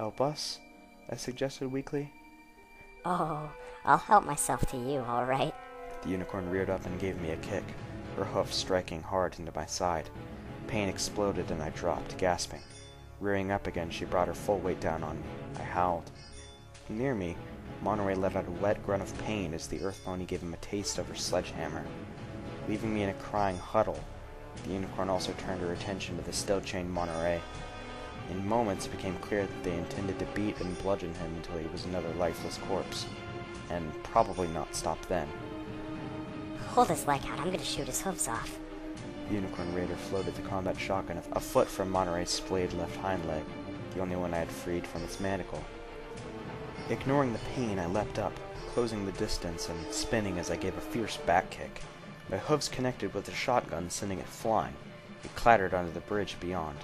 help us? I suggested weakly. Oh, I'll help myself to you, alright? The unicorn reared up and gave me a kick, her hoof striking hard into my side. Pain exploded and I dropped, gasping. Rearing up again, she brought her full weight down on me. I howled. Near me, Monterey let out a wet grunt of pain as the earth pony gave him a taste of her sledgehammer. Leaving me in a crying huddle, the unicorn also turned her attention to the still-chained Monterey. In moments, it became clear that they intended to beat and bludgeon him until he was another lifeless corpse, and probably not stop then. Hold his leg out, I'm gonna shoot his hooves off. The unicorn raider floated the combat shotgun a foot from Monterey's splayed left hind leg, the only one I had freed from its manacle. Ignoring the pain, I leapt up, closing the distance and spinning as I gave a fierce back kick. My hooves connected with the shotgun, sending it flying. It clattered onto the bridge beyond.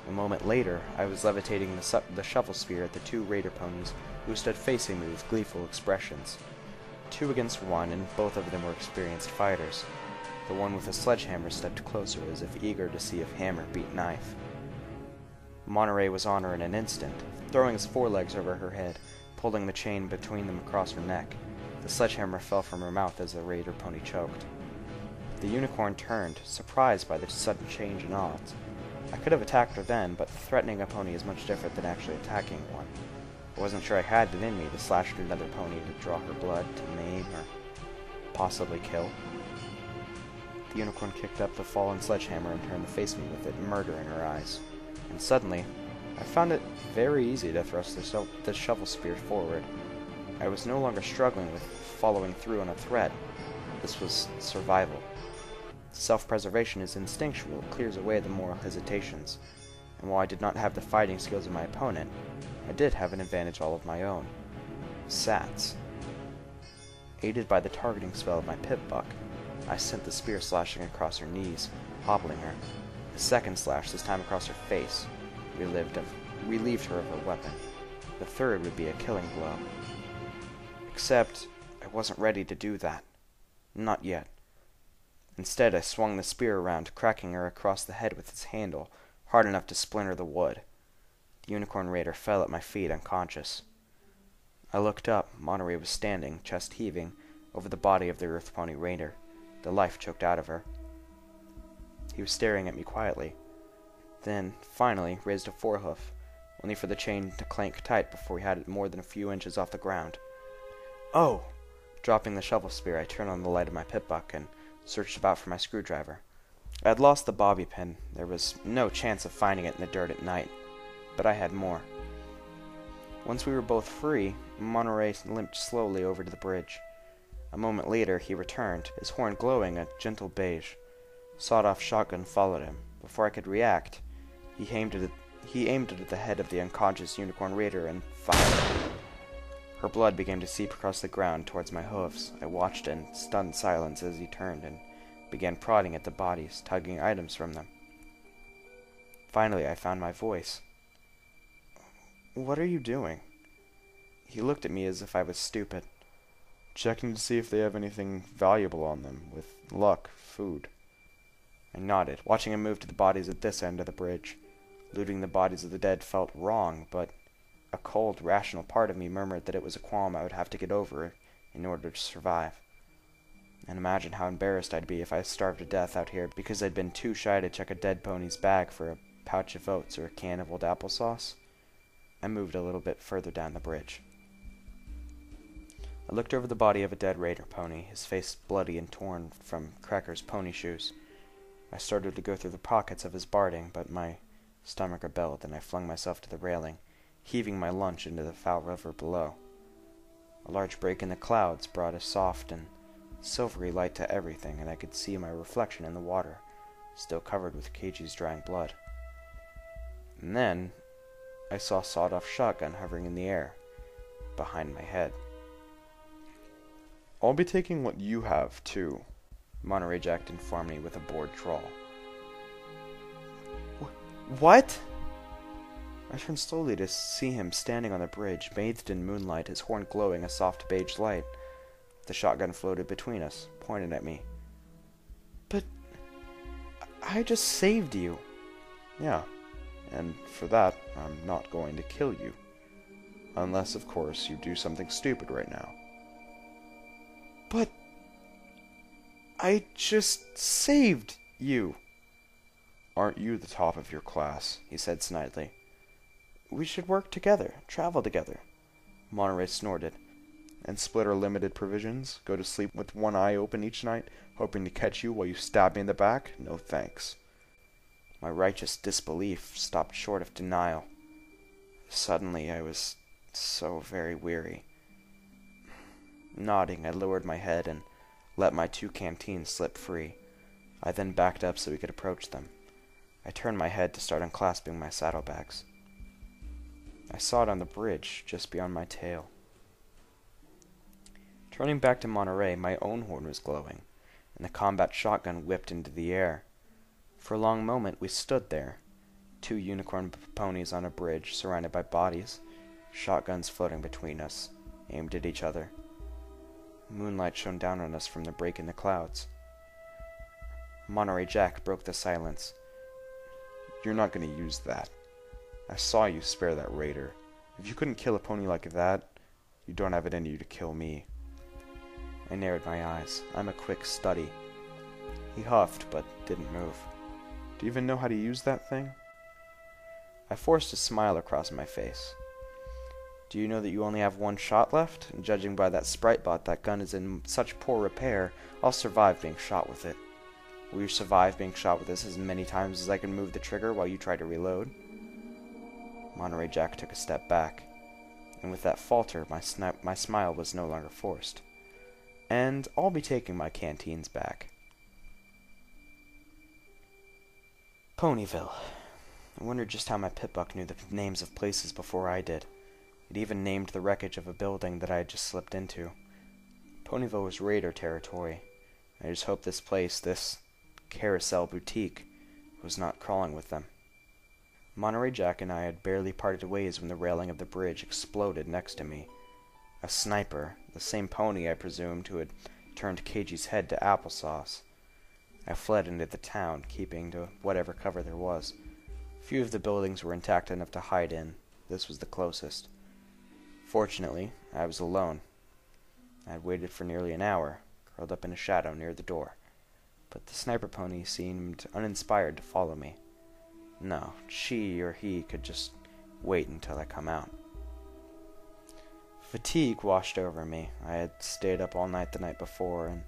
A moment later, I was levitating the shovel spear at the two raider ponies who stood facing me with gleeful expressions. 2 against 1, and both of them were experienced fighters. The one with a sledgehammer stepped closer, as if eager to see if hammer beat knife. Monterey was on her in an instant, throwing his forelegs over her head, pulling the chain between them across her neck. The sledgehammer fell from her mouth as the raider pony choked. The unicorn turned, surprised by the sudden change in odds. I could have attacked her then, but threatening a pony is much different than actually attacking one. I wasn't sure I had it in me to slash at another pony to draw her blood, to maim, or possibly kill. The unicorn kicked up the fallen sledgehammer and turned to face me with it, murder in her eyes. And suddenly, I found it very easy to thrust the shovel spear forward. I was no longer struggling with following through on a threat. This was survival. Self-preservation is instinctual, it clears away the moral hesitations, and while I did not have the fighting skills of my opponent, I did have an advantage all of my own. Sats. Aided by the targeting spell of my pip-buck, I sent the spear slashing across her knees, hobbling her. A second slash, this time across her face, relieved her of her weapon. The third would be a killing blow. Except, I wasn't ready to do that. Not yet. Instead, I swung the spear around, cracking her across the head with its handle, hard enough to splinter the wood. The unicorn raider fell at my feet unconscious. I looked up. Monterey was standing, chest heaving, over the body of the earth pony raider, the life choked out of her. He was staring at me quietly, then, finally, raised a forehoof, only for the chain to clank tight before we had it more than a few inches off the ground. Oh! Dropping the shovel spear, I turned on the light of my pip-buck and searched about for my screwdriver. I had lost the bobby pin. There was no chance of finding it in the dirt at night, but I had more. Once we were both free, Monterey limped slowly over to the bridge. A moment later, he returned, his horn glowing a gentle beige. Sawed-off shotgun followed him. Before I could react, he aimed it at the head of the unconscious unicorn raider and fired. Her blood began to seep across the ground towards my hooves. I watched in stunned silence as he turned and began prodding at the bodies, tugging items from them. Finally, I found my voice. "What are you doing?" He looked at me as if I was stupid. "Checking to see if they have anything valuable on them, with luck, food." I nodded, watching him move to the bodies at this end of the bridge. Looting the bodies of the dead felt wrong, but a cold, rational part of me murmured that it was a qualm I would have to get over in order to survive. And imagine how embarrassed I'd be if I starved to death out here because I'd been too shy to check a dead pony's bag for a pouch of oats or a can of old applesauce. I moved a little bit further down the bridge. I looked over the body of a dead raider pony, his face bloody and torn from Cracker's pony shoes. I started to go through the pockets of his barding, but my stomach rebelled, and I flung myself to the railing, heaving my lunch into the foul river below. A large break in the clouds brought a soft and silvery light to everything, and I could see my reflection in the water, still covered with Keiji's drying blood. And then I saw a sawed-off shotgun hovering in the air, behind my head. "I'll be taking what you have, too," Monterey Jack informed me with a bored drawl. "What?" I turned slowly to see him standing on the bridge, bathed in moonlight, his horn glowing a soft beige light. The shotgun floated between us, pointed at me. "But I just saved you." "Yeah, and for that, I'm not going to kill you." Unless, of course, you do something stupid right now. But I just saved you. Aren't you the top of your class? He said snidely. We should work together, travel together. Monterey snorted. And split our limited provisions? Go to sleep with one eye open each night, hoping to catch you while you stab me in the back? No thanks. My righteous disbelief stopped short of denial. Suddenly I was so very weary. Nodding, I lowered my head and let my 2 canteens slip free. I then backed up so we could approach them. I turned my head to start unclasping my saddlebags. I saw it on the bridge, just beyond my tail. Turning back to Monterey, my own horn was glowing, and the combat shotgun whipped into the air. For a long moment we stood there, 2 unicorn ponies on a bridge, surrounded by bodies, shotguns floating between us, aimed at each other. Moonlight shone down on us from the break in the clouds. Monterey Jack broke the silence. You're not going to use that. I saw you spare that raider. If you couldn't kill a pony like that, you don't have it in you to kill me. I narrowed my eyes. I'm a quick study. He huffed, but didn't move. Do you even know how to use that thing? I forced a smile across my face. Do you know that you only have 1 shot left? And judging by that sprite bot, that gun is in such poor repair, I'll survive being shot with it. Will you survive being shot with this as many times as I can move the trigger while you try to reload? Monterey Jack took a step back, and with that falter, my smile was no longer forced. And I'll be taking my canteens back. Ponyville. I wondered just how my pitbuck knew the names of places before I did. It even named the wreckage of a building that I had just slipped into. Ponyville was raider territory. I just hoped this place, this carousel boutique, was not crawling with them. Monterey Jack and I had barely parted ways when the railing of the bridge exploded next to me. A sniper, the same pony I presumed who had turned Cage's head to applesauce. I fled into the town, keeping to whatever cover there was. Few of the buildings were intact enough to hide in. This was the closest. Fortunately, I was alone. I had waited for nearly an hour, curled up in a shadow near the door, but the sniper pony seemed uninspired to follow me. No, she or he could just wait until I come out. Fatigue washed over me. I had stayed up all night the night before, and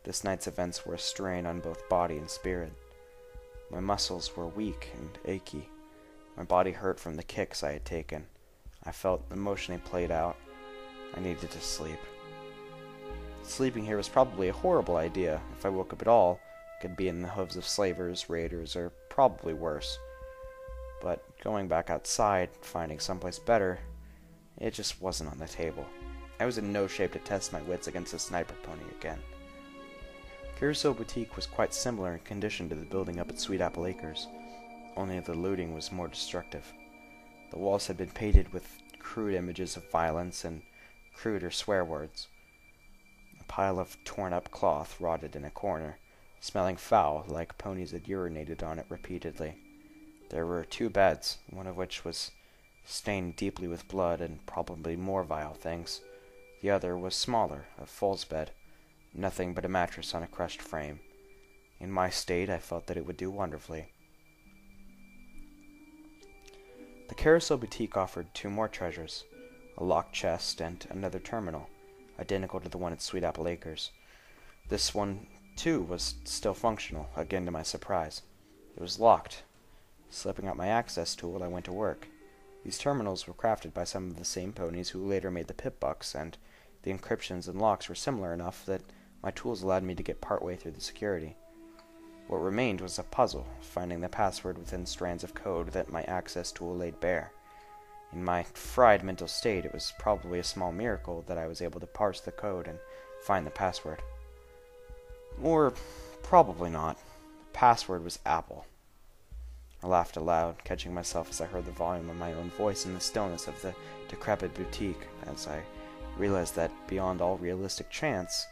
this night's events were a strain on both body and spirit. My muscles were weak and achy. My body hurt from the kicks I had taken. I felt emotionally played out. I needed to sleep. Sleeping here was probably a horrible idea. If I woke up at all, it could be in the hooves of slavers, raiders, or probably worse. But going back outside, finding someplace better, it just wasn't on the table. I was in no shape to test my wits against a sniper pony again. Carousel Boutique was quite similar in condition to the building up at Sweet Apple Acres, only the looting was more destructive. The walls had been painted with crude images of violence and cruder swear words. A pile of torn-up cloth rotted in a corner, smelling foul like ponies had urinated on it repeatedly. There were 2 beds, one of which was stained deeply with blood and probably more vile things. The other was smaller, a foal's bed, nothing but a mattress on a crushed frame. In my state, I felt that it would do wonderfully. The Carousel Boutique offered 2 more treasures, a locked chest and another terminal, identical to the one at Sweet Apple Acres. This one, too, was still functional, again to my surprise. It was locked. Slipping out my access tool, I went to work. These terminals were crafted by some of the same ponies who later made the pip-bucks, and the encryptions and locks were similar enough that my tools allowed me to get partway through the security. What remained was a puzzle, finding the password within strands of code that my access tool laid bare. In my fried mental state, it was probably a small miracle that I was able to parse the code and find the password. Or probably not. The password was Apple. I laughed aloud, catching myself as I heard the volume of my own voice in the stillness of the decrepit boutique, as I realized that, beyond all realistic chance,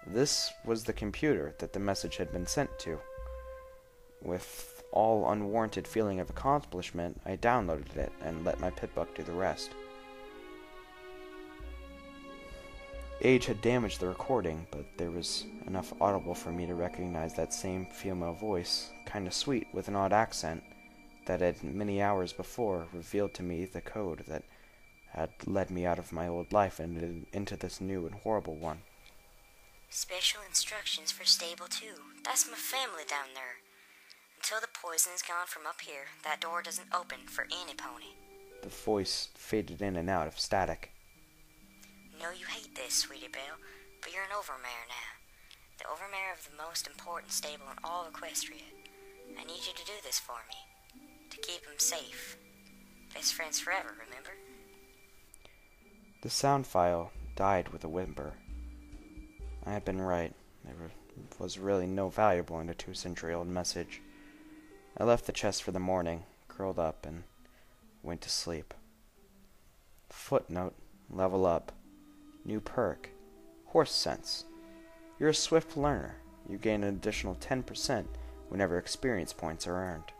this was the computer that the message had been sent to. With all unwarranted feeling of accomplishment, I downloaded it and let my pitbuck do the rest. Age had damaged the recording, but there was enough audible for me to recognize that same female voice, kinda sweet with an odd accent, that had many hours before revealed to me the code that had led me out of my old life and into this new and horrible one. Special instructions for Stable 2. That's my family down there. Until the poison is gone from up here, that door doesn't open for any pony. The voice faded in and out of static. Know you hate this, Sweetie Belle, but you're an overmare now. The overmare of the most important stable in all Equestria. I need you to do this for me. To keep him safe. Best friends forever, remember? The sound file died with a whimper. I had been right. There was really no valuable in a 2-century-old message. I left the chest for the morning, curled up, and went to sleep. Footnote: level up. New perk: horse sense. You're a swift learner. You gain an additional 10% whenever experience points are earned.